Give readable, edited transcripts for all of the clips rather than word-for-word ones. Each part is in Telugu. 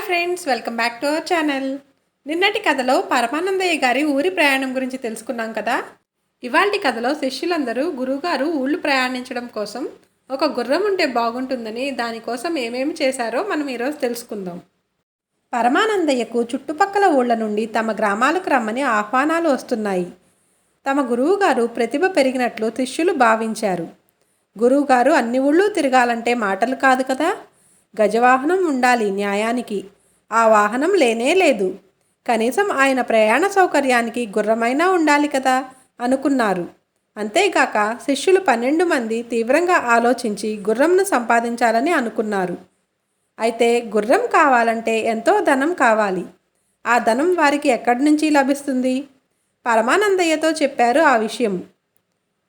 Hi friends, welcome back to our channel. నిన్నటి కథలో పరమానందయ్య గారి ఊరి ప్రయాణం గురించి తెలుసుకున్నాం కదా. ఇవాల్టి కథలో శిష్యులందరూ గురువుగారు ఊళ్ళు ప్రయాణించడం కోసం ఒక గుర్రం ఉంటే బాగుంటుందని దానికోసం ఏమేమి చేశారో మనం ఈరోజు తెలుసుకుందాం. పరమానందయ్యకు చుట్టుపక్కల ఊళ్ళ నుండి తమ గ్రామాలకు రమ్మని ఆహ్వానాలు వస్తున్నాయి. తమ గురువుగారు ప్రతిభ పెరిగినట్లు శిష్యులు భావించారు. గురువుగారు అన్ని ఊళ్ళు తిరగాలంటే మాటలు కాదు కదా. గజవాహనం ఉండాలి న్యాయానికి. ఆ వాహనం లేనే లేదు. కనీసం ఆయన ప్రయాణ సౌకర్యానికి గుర్రమైనా ఉండాలి కదా అనుకున్నారు. అంతేగాక శిష్యులు 12 మంది తీవ్రంగా ఆలోచించి గుర్రంను సంపాదించాలని అనుకున్నారు. అయితే గుర్రం కావాలంటే ఎంతో ధనం కావాలి. ఆ ధనం వారికి ఎక్కడి నుంచి లభిస్తుంది? పరమానందయ్యతో చెప్పారు ఆ విషయం.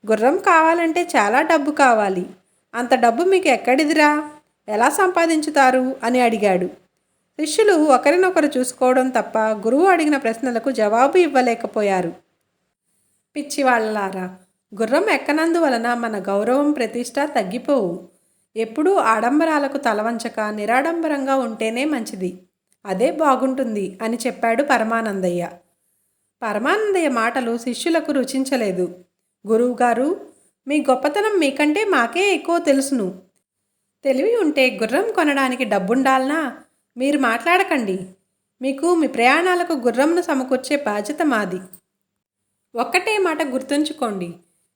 గుర్రం కావాలంటే చాలా డబ్బు కావాలి. అంత డబ్బు మీకు ఎక్కడిదిరా? ఎలా సంపాదించుతారు అని అడిగాడు. శిష్యులు ఒకరినొకరు చూసుకోవడం తప్ప గురువు అడిగిన ప్రశ్నలకు జవాబు ఇవ్వలేకపోయారు. పిచ్చివాళ్ళలారా, గుర్రం ఎక్కనందువలన మన గౌరవం ప్రతిష్ట తగ్గిపోవు. ఎప్పుడూ ఆడంబరాలకు తలవంచక నిరాడంబరంగా ఉంటేనే మంచిది. అదే బాగుంటుంది అని చెప్పాడు పరమానందయ్య. పరమానందయ్య మాటలు శిష్యులకు రుచించలేదు. గురువుగారు, మీ గొప్పతనం మీకంటే మాకే ఎక్కువ తెలుసును. తెలివి ఉంటే గుర్రం కొనడానికి డబ్బుండాలనా? మీరు మాట్లాడకండి. మీకు మీ ప్రయాణాలకు గుర్రంను సమకూర్చే బాధ్యత మాది. ఒక్కటే మాట గుర్తుంచుకోండి.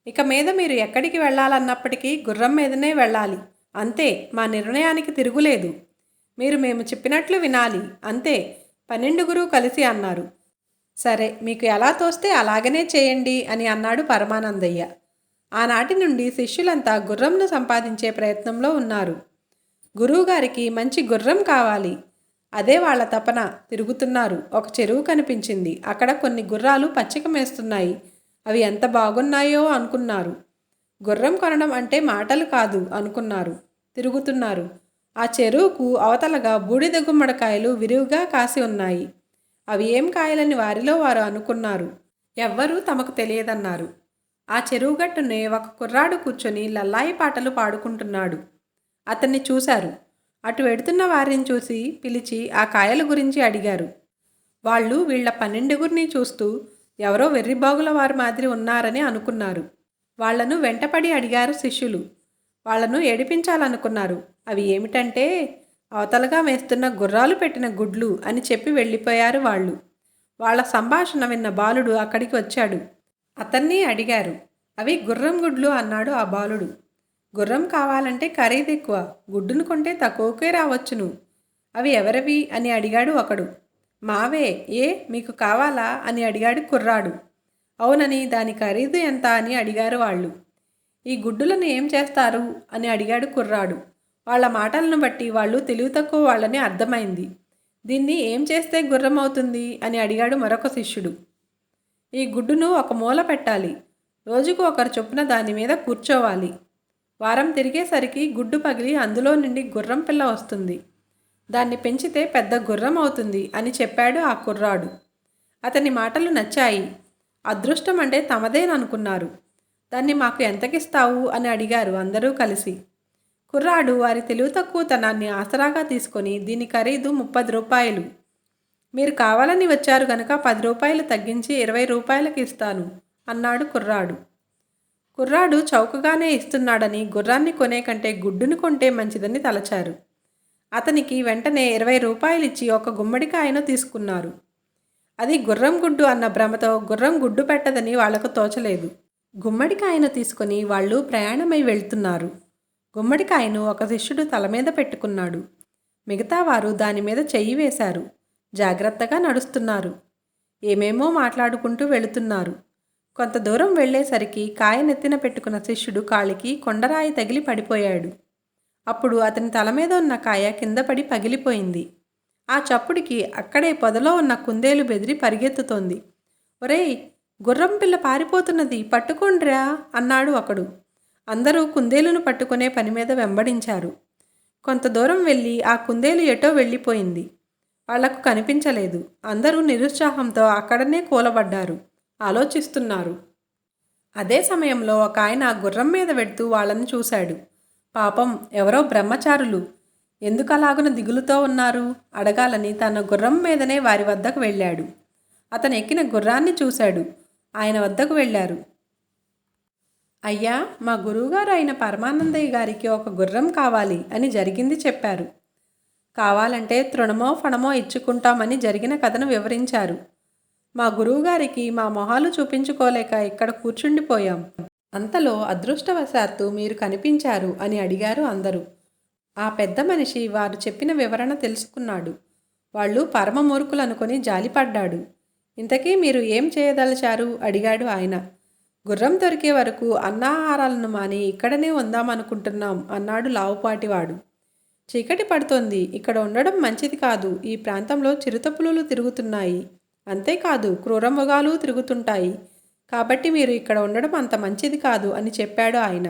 ఇక మీద మీరు ఎక్కడికి వెళ్ళాలన్నప్పటికీ గుర్రం మీదనే వెళ్ళాలి. అంతే. మా నిర్ణయానికి తిరుగులేదు. మేము చెప్పినట్లు వినాలి. అంతే. 12 కలిసి అన్నారు. సరే, మీకు ఎలా తోస్తే అలాగనే చేయండి అని అన్నాడు పరమానందయ్య. ఆనాటి నుండి శిష్యులంతా గుర్రంను సంపాదించే ప్రయత్నంలో ఉన్నారు. గురువుగారికి మంచి గుర్రం కావాలి. అదే వాళ్ళ తపన. తిరుగుతున్నారు. ఒక చెరువు కనిపించింది. అక్కడ కొన్ని గుర్రాలు పచ్చిక మేస్తున్నాయి. అవి ఎంత బాగున్నాయో అనుకున్నారు. గుర్రం కొనడం అంటే మాటలు కాదు అనుకున్నారు. తిరుగుతున్నారు. ఆ చెరువుకు అవతలగా బూడిద గుమ్మడికాయలు విరివిగా కాసి ఉన్నాయి. అవి ఏం కాయలని వారిలో వారు అనుకున్నారు. ఎవ్వరూ తమకు తెలియదన్నారు. ఆ చెరువుగట్టునే ఒక కుర్రాడు కూర్చొని లల్లాయి పాటలు పాడుకుంటున్నాడు. అతన్ని చూశారు. అటు వెడుతున్న వారిని చూసి పిలిచి ఆ కాయల గురించి అడిగారు. వాళ్ళు వీళ్ల 12 చూస్తూ ఎవరో వెర్రిబాగుల వారి మాదిరి ఉన్నారని అనుకున్నారు. వాళ్లను వెంటపడి అడిగారు శిష్యులు. వాళ్లను ఏడిపించాలనుకున్నారు. అవి ఏమిటంటే అవతలగా వేస్తున్న గుర్రాలు పెట్టిన గుడ్లు అని చెప్పి వెళ్ళిపోయారు వాళ్ళు. వాళ్ల సంభాషణ విన్న బాలుడు అక్కడికి వచ్చాడు. అతన్ని అడిగారు. అవి గుర్రం గుడ్లు అన్నాడు ఆ బాలుడు. గుర్రం కావాలంటే ఖరీదు ఎక్కువ. గుడ్డును కొంటే తక్కువకే రావచ్చును. అవి ఎవరివి అని అడిగాడు ఒకడు. మావే. ఏ మీకు కావాలా అని అడిగాడు కుర్రాడు. అవునని. దాని ఖరీదు ఎంత అని అడిగారు వాళ్ళు. ఈ గుడ్డులను ఏం చేస్తారు అని అడిగాడు కుర్రాడు. వాళ్ళ మాటలను బట్టి వాళ్ళు తెలివి తక్కువ వాళ్ళని అర్థమైంది. దీన్ని ఏం చేస్తే గుర్రం అవుతుంది అని అడిగాడు మరొక శిష్యుడు. ఈ గుడ్డును ఒక మూల పెట్టాలి. రోజుకు ఒకరు చొప్పున దాని మీద కూర్చోవాలి. వారం తిరిగేసరికి గుడ్డు పగిలి అందులో నుండి గుర్రం పిల్ల వస్తుంది. దాన్ని పెంచితే పెద్ద గుర్రం అవుతుంది అని చెప్పాడు ఆ కుర్రాడు. అతని మాటలు నచ్చాయి. అదృష్టం అంటే తమదేననుకున్నారు. దాన్ని మాకు ఎంతకిస్తావు అని అడిగారు అందరూ కలిసి. కుర్రాడు వారి తెలివి తక్కువతనాన్ని ఆసరాగా తీసుకొని దీని ఖరీదు 30 రూపాయలు. మీరు కావాలని వచ్చారు గనక 10 రూపాయలు తగ్గించి 20 రూపాయలకి ఇస్తాను అన్నాడు కుర్రాడు. కుర్రాడు చౌకగానే ఇస్తున్నాడని గుర్రాన్ని కొనే కంటే గుడ్డును కొంటే మంచిదని తలచారు. అతనికి వెంటనే 20 రూపాయలు ఇచ్చి ఒక గుమ్మడికాయను తీసుకున్నారు. అది గుర్రం గుడ్డు అన్న భ్రమతో గుర్రం గుడ్డు పెట్టదని వాళ్లకు తోచలేదు. గుమ్మడికాయను తీసుకొని వాళ్ళు ప్రయాణమై వెళ్తున్నారు. గుమ్మడికాయను ఒక శిష్యుడు తల మీద పెట్టుకున్నాడు. మిగతా వారు దాని మీద చెయ్యి వేశారు. జాగ్రత్తగా నడుస్తున్నారు. ఏమేమో మాట్లాడుకుంటూ వెళుతున్నారు. కొంత దూరం వెళ్లేసరికి కాయ నెత్తిన పెట్టుకున్న శిష్యుడు కాలికి కొండరాయి తగిలి పడిపోయాడు. అప్పుడు అతని తల మీద ఉన్న కాయ కింద పడి పగిలిపోయింది. ఆ చప్పుడికి అక్కడే పొదలో ఉన్న కుందేలు బెదిరి పరిగెత్తుతోంది. ఒరేయ్, గుర్రం పిల్ల పారిపోతున్నది, పట్టుకోండ్రా అన్నాడు ఒకడు. అందరూ కుందేలును పట్టుకునే పని మీద వెంబడించారు. కొంత దూరం వెళ్ళి ఆ కుందేలు ఎటో వెళ్ళిపోయింది. వాళ్లకు కనిపించలేదు. అందరూ నిరుత్సాహంతో అక్కడనే కూలబడ్డారు. ఆలోచిస్తున్నారు. అదే సమయంలో ఒక ఆయన గుర్రం మీద వెడుతూ వాళ్ళని చూశాడు. పాపం, ఎవరో బ్రహ్మచారులు. ఎందుకలాగున దిగులుతో ఉన్నారు అడగాలని తన గుర్రం మీదనే వారి వద్దకు వెళ్ళాడు. అతను ఎక్కిన గుర్రాన్ని చూశాడు. ఆయన వద్దకు వెళ్ళారు. అయ్యా, మా గురువుగారు అయిన పరమానందయ్య గారికి ఒక గుర్రం కావాలి అని జరిగింది చెప్పారు. కావాలంటే తృణమో ఫణమో ఇచ్చుకుంటామని జరిగిన కథను వివరించారు. మా గురువుగారికి మా మొహాలు చూపించుకోలేక ఇక్కడ కూర్చుండిపోయాం. అంతలో అదృష్టవశాత్తు మీరు కనిపించారు అని అడిగారు అందరూ. ఆ పెద్ద మనిషి వారు చెప్పిన వివరణ తెలుసుకున్నాడు. వాళ్ళు పరమ మూర్ఖులనుకొని జాలిపడ్డాడు. ఇంతకీ మీరు ఏం చేయదలిచారు అడిగాడు ఆయన. గుర్రం దొరికే వరకు అన్నాహారాలను మాని ఇక్కడనే ఉందామనుకుంటున్నాం అన్నాడు లావుపాటివాడు. చీకటి పడుతోంది, ఇక్కడ ఉండడం మంచిది కాదు. ఈ ప్రాంతంలో చిరుతపులులు తిరుగుతున్నాయి, అంతేకాదు క్రూరమృగాలు తిరుగుతుంటాయి. కాబట్టి మీరు ఇక్కడ ఉండడం అంత మంచిది కాదు అని చెప్పాడు ఆయన.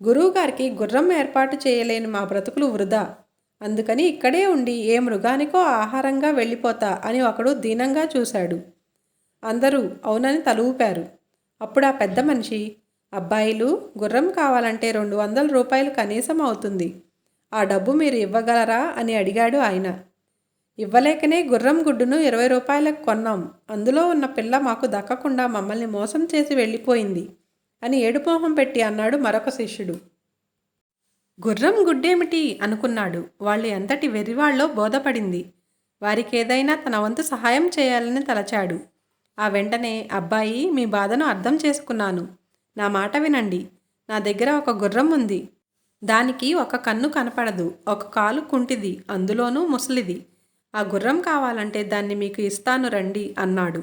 గురువుగారికి గుర్రం ఏర్పాటు చేయలేని మా బ్రతుకులు వృధా, అందుకని ఇక్కడే ఉండి ఏ మృగానికో ఆహారంగా వెళ్ళిపోతా అని ఒకడు దీనంగా చూశాడు. అందరూ అవునని తలూపారు. అప్పుడు ఆ పెద్ద మనిషి, అబ్బాయిలు, గుర్రం కావాలంటే 200 రూపాయలు కనీసం అవుతుంది. ఆ డబ్బు మీరు ఇవ్వగలరా అని అడిగాడు ఆయన. ఇవ్వలేకనే గుర్రం గుడ్డును 20 రూపాయలకు కొన్నాం. అందులో ఉన్న పిల్ల మాకు దక్కకుండా మమ్మల్ని మోసం చేసి వెళ్ళిపోయింది అని ఏడుమోహం పెట్టి అన్నాడు మరొక శిష్యుడు. గుర్రం గుడ్డేమిటి అనుకున్నాడు. వాళ్ళు ఎంతటి వెర్రివాళ్ళో బోధపడింది. వారికేదైనా తన వంతు సహాయం చేయాలని తలచాడు. ఆ వెంటనే, అబ్బాయి, మీ బాధను అర్థం చేసుకున్నాను. నా మాట వినండి. నా దగ్గర ఒక గుర్రం ఉంది. దానికి ఒక కన్ను కనపడదు, ఒక కాలు కుంటిది, అందులోనూ ముసలిది. ఆ గుర్రం కావాలంటే దాన్ని మీకు ఇస్తాను రండి అన్నాడు.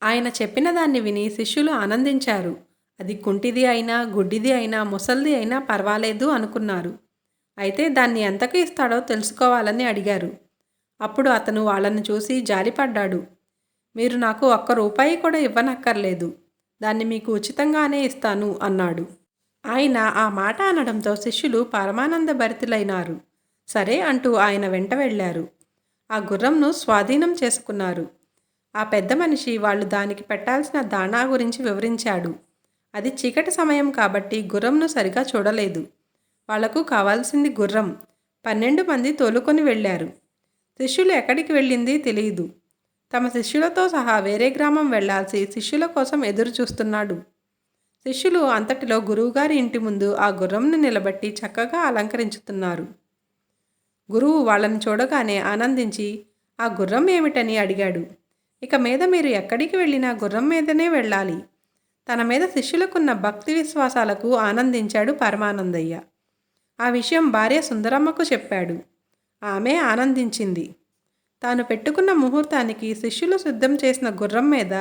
ఆయన చెప్పిన దాన్ని విని శిష్యులు ఆనందించారు. అది కుంటిది అయినా, గుడ్డిది అయినా, ముసలిది అయినా పర్వాలేదు అనుకున్నారు. అయితే దాన్ని ఎంతకు ఇస్తాడో తెలుసుకోవాలని అడిగారు. అప్పుడు అతను వాళ్ళని చూసి జాలిపడ్డాడు. మీరు నాకు 1 రూపాయి కూడా ఇవ్వనక్కర్లేదు, దాన్ని మీకు ఉచితంగానే ఇస్తాను అన్నాడు. ఆయన ఆ మాట అనడంతో శిష్యులు పరమానంద భరితులైనారు. సరే అంటూ ఆయన వెంట వెళ్ళారు. ఆ గుర్రంను స్వాధీనం చేసుకున్నారు. ఆ పెద్ద మనిషి వాళ్ళు దానికి పెట్టాల్సిన దాణా గురించి వివరించాడు. అది చీకటి సమయం కాబట్టి గుర్రంను సరిగా చూడలేదు. వాళ్లకు కావాల్సింది గుర్రం. 12 మంది తోలుకొని వెళ్ళారు. శిష్యులు ఎక్కడికి వెళ్ళింది తెలియదు. తమ శిష్యులతో సహా వేరే గ్రామం వెళ్లాల్సి శిష్యుల కోసం ఎదురు చూస్తున్నాడు. శిష్యులు అంతటిలో గురువుగారి ఇంటి ముందు ఆ గుర్రంను నిలబెట్టి చక్కగా అలంకరించుతున్నారు. గురువు వాళ్ళని చూడగానే ఆనందించి, ఆ గుర్రం ఏమిటని అడిగాడు. ఇక మీద మీరు ఎక్కడికి వెళ్ళినా గుర్రం మీదనే వెళ్ళాలి. తన మీద శిష్యులకున్న భక్తి విశ్వాసాలకు ఆనందించాడు పరమానందయ్య. ఆ విషయం భార్య సుందరమ్మకు చెప్పాడు. ఆమె ఆనందించింది. తాను పెట్టుకున్న ముహూర్తానికి శిష్యులు సిద్ధం చేసిన గుర్రం మీద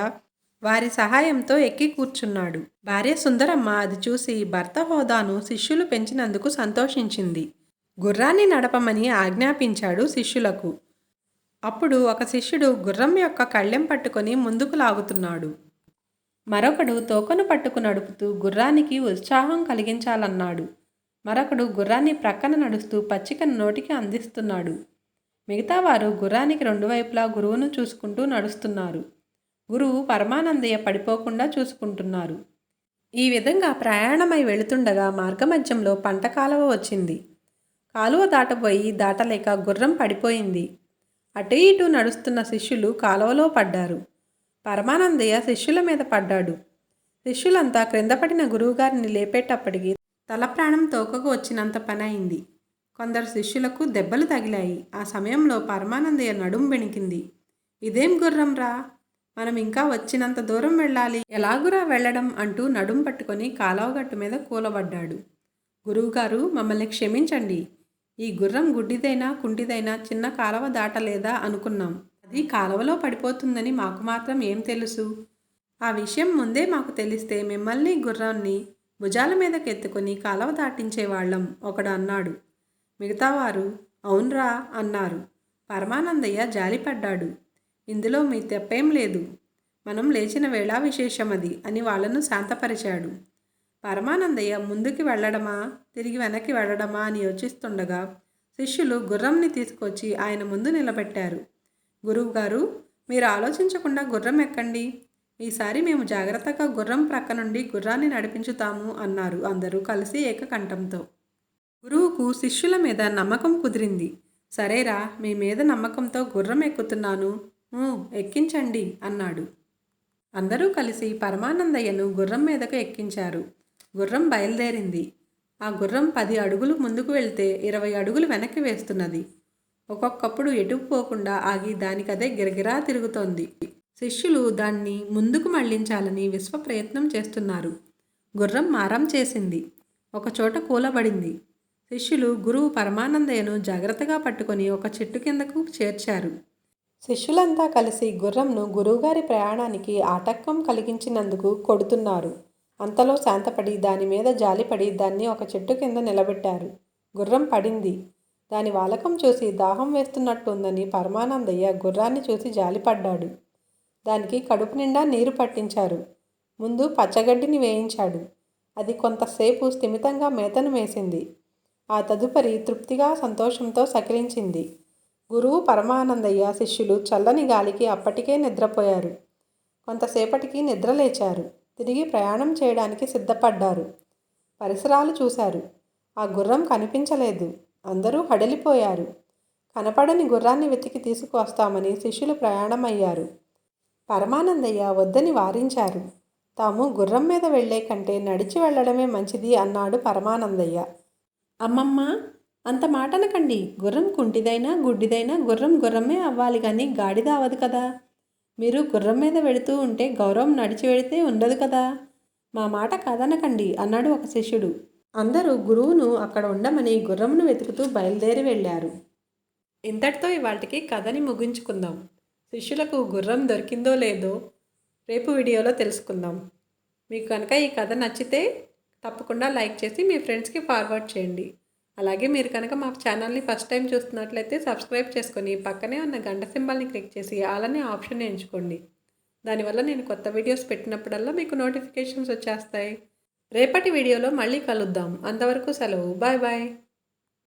వారి సహాయంతో ఎక్కి కూర్చున్నాడు. భార్య సుందరమ్మ అది చూసి భర్త హోదాను శిష్యులు పెంచినందుకు సంతోషించింది. గుర్రాన్ని నడపమని ఆజ్ఞాపించాడు శిష్యులకు. అప్పుడు ఒక శిష్యుడు గుర్రం యొక్క కళ్ళెం పట్టుకొని ముందుకు లాగుతున్నాడు. మరొకడు తోకను పట్టుకు నడుపుతూ గుర్రానికి ఉత్సాహం కలిగించాలన్నాడు. మరొకడు గుర్రాన్ని ప్రక్కన నడుస్తూ పచ్చికను నోటికి అందిస్తున్నాడు. మిగతా వారు గుర్రానికి 2 వైపులా గురువును చూసుకుంటూ నడుస్తున్నారు. గురువు పరమానందయ్య పడిపోకుండా చూసుకుంటున్నారు. ఈ విధంగా ప్రయాణమై వెళుతుండగా మార్గమధ్యంలో పంట కాలువ వచ్చింది. కాలువ దాటలేక గుర్రం పడిపోయింది. అటు ఇటు నడుస్తున్న శిష్యులు కాలువలో పడ్డారు. పరమానందయ్య శిష్యుల మీద పడ్డాడు. శిష్యులంతా క్రిందపడిన గురువుగారిని లేపేటప్పటికి తల ప్రాణం తోకకు వచ్చినంత పని అయింది. కొందరు శిష్యులకు దెబ్బలు తగిలాయి. ఆ సమయంలో పరమానందయ్య నడుం బెణికింది. ఇదేం గుర్రం రా, మనం ఇంకా వచ్చినంత దూరం వెళ్ళాలి, ఎలాగురా వెళ్ళడం అంటూ నడుం పట్టుకొని కాలువగట్టు మీద కూలబడ్డాడు. గురువుగారు, మమ్మల్ని క్షమించండి. ఈ గుర్రం గుడ్డిదైనా కుంటిదైనా చిన్న కాలువ దాటలేదా అనుకున్నాం. అది కాలువలో పడిపోతుందని మాకు మాత్రం ఏం తెలుసు? ఆ విషయం ముందే మాకు తెలిస్తే మిమ్మల్ని గుర్రాన్ని భుజాల మీదకెత్తుకొని కాలువ దాటించేవాళ్ళం ఒకడు అన్నాడు. మిగతావారు అవునరా అన్నారు. పరమానందయ్య జాలిపడ్డాడు. ఇందులో మీ తప్పేం లేదు, మనం లేచిన వేళ విశేషమది అని వాళ్లను శాంతపరిచాడు. పరమానందయ్య ముందుకి వెళ్ళడమా తిరిగి వెనక్కి వెళ్ళడమా అని యోచిస్తుండగా శిష్యులు గుర్రంని తీసుకొచ్చి ఆయన ముందు నిలబెట్టారు. గురువుగారు, మీరు ఆలోచించకుండా గుర్రం ఎక్కండి. ఈసారి మేము జాగ్రత్తగా గుర్రం ప్రక్క నుండి గుర్రాన్ని నడిపించుతాము అన్నారు అందరూ కలిసి ఏకకంఠంతో. గురువుకు శిష్యుల మీద నమ్మకం కుదిరింది. సరేరా, మీ మీద నమ్మకంతో గుర్రం ఎక్కుతున్నాను, ఎక్కించండి అన్నాడు. అందరూ కలిసి పరమానందయ్యను గుర్రం మీదకు ఎక్కించారు. గుర్రం బయలుదేరింది. ఆ గుర్రం 10 అడుగులు ముందుకు వెళ్తే 20 అడుగులు వెనక్కి వేస్తున్నది. ఒక్కొక్కప్పుడు ఎటుకు పోకుండా ఆగి దానికదే గిరగిరా తిరుగుతోంది. శిష్యులు దాన్ని ముందుకు మళ్లించాలని విశ్వ ప్రయత్నం చేస్తున్నారు. గుర్రం మారం చేసింది. ఒకచోట కూలబడింది. శిష్యులు గురువు పరమానందయ్యను జాగ్రత్తగా పట్టుకొని ఒక చెట్టు కిందకు చేర్చారు. శిష్యులంతా కలిసి గుర్రంను గురువుగారి ప్రయాణానికి ఆటంకం కలిగించినందుకు కొడుతున్నారు. అంతలో శాంతపడి దాని మీద జాలిపడి దాన్ని ఒక చెట్టు కింద నిలబెట్టారు. గుర్రం పడింది. దాని వాలకం చూసి దాహం వేస్తున్నట్టుందని పరమానందయ్య గుర్రాన్ని చూసి జాలిపడ్డాడు. దానికి కడుపు నిండా నీరు పట్టించారు. ముందు పచ్చగడ్డిని వేయించాడు. అది కొంతసేపు స్థిమితంగా మేతను మేసింది. ఆ తదుపరి తృప్తిగా సంతోషంతో సకిలించింది. గురువు పరమానందయ్య శిష్యులు చల్లని గాలికి అప్పటికే నిద్రపోయారు. కొంతసేపటికి నిద్రలేచారు. తిరిగి ప్రయాణం చేయడానికి సిద్ధపడ్డారు. పరిసరాలు చూశారు. ఆ గుర్రం కనిపించలేదు. అందరూ హడలిపోయారు. కనపడని గుర్రాన్ని వెతికి తీసుకువస్తామని శిష్యులు ప్రయాణమయ్యారు. పరమానందయ్య వద్దని వారించారు. తాము గుర్రం మీద వెళ్లే కంటే నడిచి వెళ్ళడమే మంచిది అన్నాడు పరమానందయ్య. అమ్మమ్మ, అంత మాటనకండి. గుర్రం కుంటిదైనా గుడ్డిదైనా గుర్రం గుర్రమే అవ్వాలి కానీ గాడిద అవ్వదు కదా. మీరు గుర్రం మీద వెళుతూ ఉంటే గౌరవం నడిచి వెళితే ఉండదు కదా. మా మాట కాదనకండి అన్నాడు ఒక శిష్యుడు. అందరూ గురువును అక్కడ ఉండమని గుర్రమును వెతుకుతూ బయలుదేరి వెళ్ళారు. ఇంతటితో ఇవాళకి కథని ముగించుకుందాం. శిష్యులకు గుర్రం దొరికిందో లేదో రేపు వీడియోలో తెలుసుకుందాం. మీకు కనుక ఈ కథ నచ్చితే తప్పకుండా లైక్ చేసి మీ ఫ్రెండ్స్కి ఫార్వర్డ్ చేయండి. అలాగే మీరు కనుక మా ఛానల్ని ఫస్ట్ టైం చూస్తున్నట్లయితే సబ్స్క్రైబ్ చేసుకొని పక్కనే ఉన్న గంట సింబల్ని క్లిక్ చేసి అలానే ఆప్షన్ ఎంచుకోండి. దానివల్ల నేను కొత్త వీడియోస్ పెట్టినప్పుడల్లా మీకు నోటిఫికేషన్స్ వచ్చేస్తాయి. రేపటి వీడియోలో మళ్ళీ కలుద్దాం. అంతవరకు సెలవు. Bye bye.